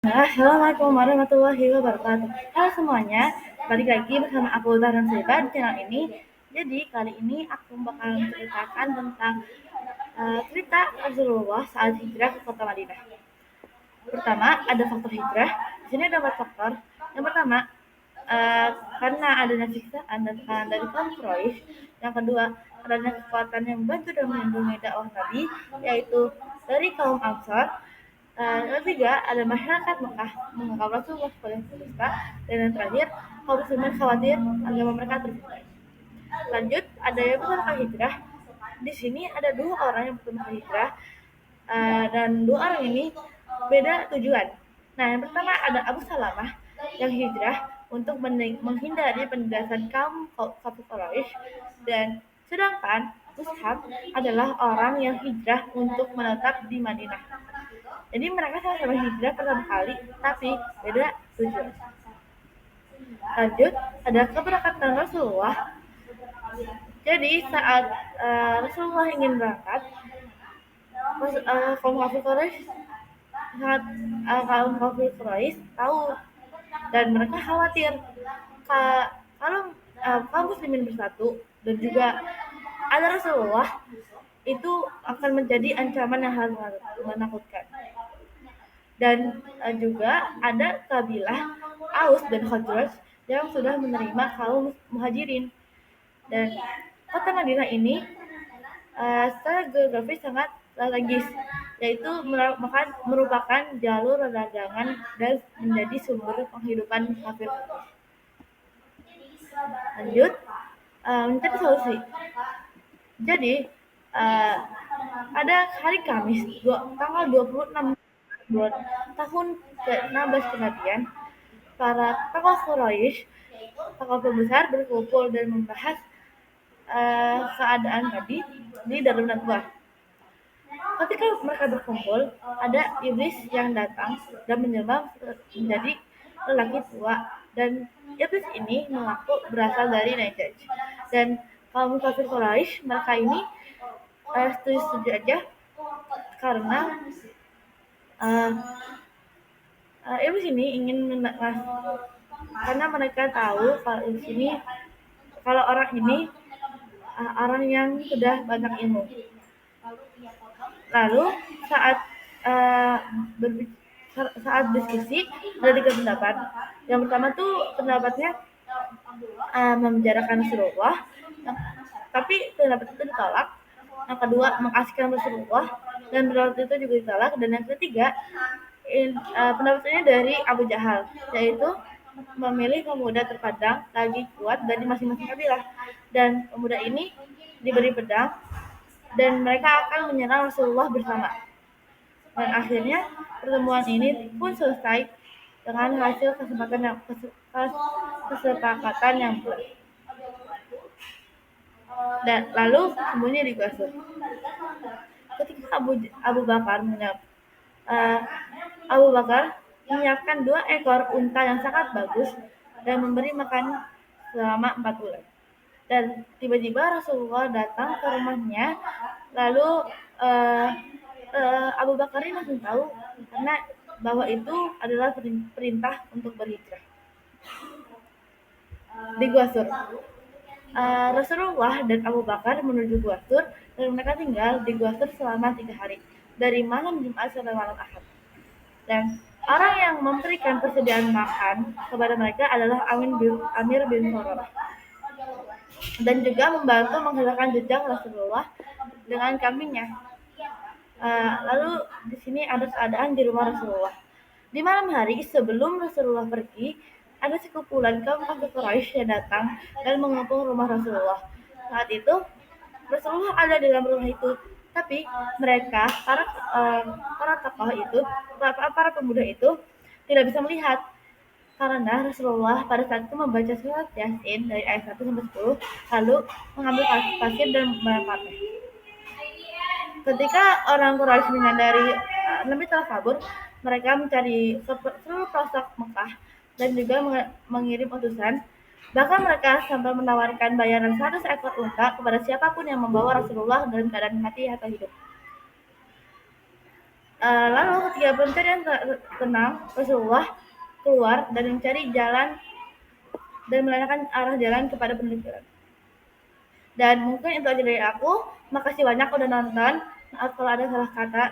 Assalamualaikum warahmatullahi wabarakatuh. Halo semuanya, balik lagi bersama aku Zahran Seba di channel ini. Jadi kali ini aku bakal menceritakan tentang cerita Rasulullah saat hijrah ke kota Madinah. Pertama, ada faktor hijrah. Di sini ada 4 faktor. Yang pertama, eh, karena adanya siksaan dan tekanan dari kaum Quraisy. Yang kedua, adanya kekuatan yang membantu dan melindungi dakwah Nabi, yaitu dari kaum Ansar. Yang ketiga, ada masyarakat Mekah menganggap Rasulullah sebagai pendusta. Dan yang terakhir, kaum muslimin khawatir agama mereka tercemar. Lanjut, ada yang pertama kali hijrah. Di sini ada 2 orang yang pertama kali hijrah, dan 2 orang ini beda tujuan. Nah, yang pertama ada Abu Salamah yang hijrah untuk menghindari penindasan kaum kafir Quraisy, dan sedangkan Mus'ab adalah orang yang hijrah untuk menetap di Madinah. Jadi mereka sama-sama hijrah pertama kali, tapi beda tujuan. Lanjut, ada keberangkatan Rasulullah. Jadi saat Rasulullah ingin berangkat, kaum kafir Quraisy sangat kaum kafir Quraisy tahu, dan mereka khawatir kalau kaum muslimin bersatu dan juga ada Rasulullah, itu akan menjadi ancaman yang sangat menakutkan. Dan juga ada kabilah Aus dan Khazraj yang sudah menerima kaum muhajirin. Dan kota Madinah ini secara geografis sangat strategis, yaitu merupakan jalur perdagangan dan menjadi sumber penghidupan kafir. Lanjut, mencari solusi. Jadi, uh, ada hari Kamis, tanggal 26 bulan tahun ke-16 kenabian, para tokoh Quraisy, tokoh pembesar berkumpul dan membahas keadaan tadi di Darun Nadwah. Ketika mereka berkumpul, ada iblis yang datang dan menjelma menjadi lelaki tua, dan iblis ini mengaku berasal dari Najaj. Dan kaum kafir Quraisy, mereka ini setuju aja karena uh, iblis ini ingin karena mereka tahu kalau iblis ini, kalau orang ini orang yang sudah banyak ilmu. Lalu saat uh, saat diskusi ada 3 pendapat. Yang pertama tuh pendapatnya memenjarakan Rasulullah, tapi pendapat itu ditolak. Yang kedua, mengasihkan Rasulullah, dan pendapat itu juga ditolak. Dan yang ketiga, pendapatnya dari Abu Jahal, yaitu memilih pemuda terpandang lagi kuat dari masing-masing kabilah, dan pemuda ini diberi pedang dan mereka akan menyerang Rasulullah bersama. Dan akhirnya pertemuan ini pun selesai dengan hasil kesepakatan yang bulat. Dan lalu semuanya digusur. Ketika Abu Bakar uh, Abu Bakar menyiapkan 2 ekor unta yang sangat bagus dan memberi makan selama 4 bulan. Dan tiba-tiba Rasulullah datang ke rumahnya, lalu uh, Abu Bakar ini langsung tahu karena bahwa itu adalah perintah untuk berhijrah di Gua Sur. Rasulullah dan Abu Bakar menuju Gua Sur, dan mereka tinggal di Gua Sur selama 3 hari, dari malam Jumat sampai malam Ahad. Dan orang yang memberikan persediaan makan kepada mereka adalah Amir bin Soror, dan juga membantu menghilangkan jejak Rasulullah dengan kambingnya. Lalu di sini ada keadaan di rumah Rasulullah. Di malam hari sebelum Rasulullah pergi, ada sekumpulan kaum kafir Quraisy yang datang dan mengepung rumah Rasulullah. Saat itu Rasulullah ada di dalam rumah itu, tapi mereka, para tokoh itu, para pemuda itu tidak bisa melihat karena Rasulullah pada saat itu membaca surat Yasin dari ayat 1 sampai 10, lalu mengambil pasir dan melemparnya. Ketika orang Quraisy menyadari Nabi telah kabur, mereka mencari seluruh pelosok Mekah dan juga mengirim utusan. Bahkan mereka sampai menawarkan bayaran 100 ekor unta kepada siapapun yang membawa Rasulullah dalam keadaan mati atau hidup. Lalu ketika pencarian tenang, Rasulullah keluar dan mencari jalan dan menanyakan arah jalan kepada penduduk. Dan mungkin itu aja dari aku. Makasih banyak udah nonton. Maaf kalau ada salah kata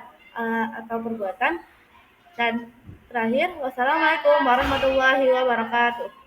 atau perbuatan. Dan terakhir, wassalamualaikum warahmatullahi wabarakatuh.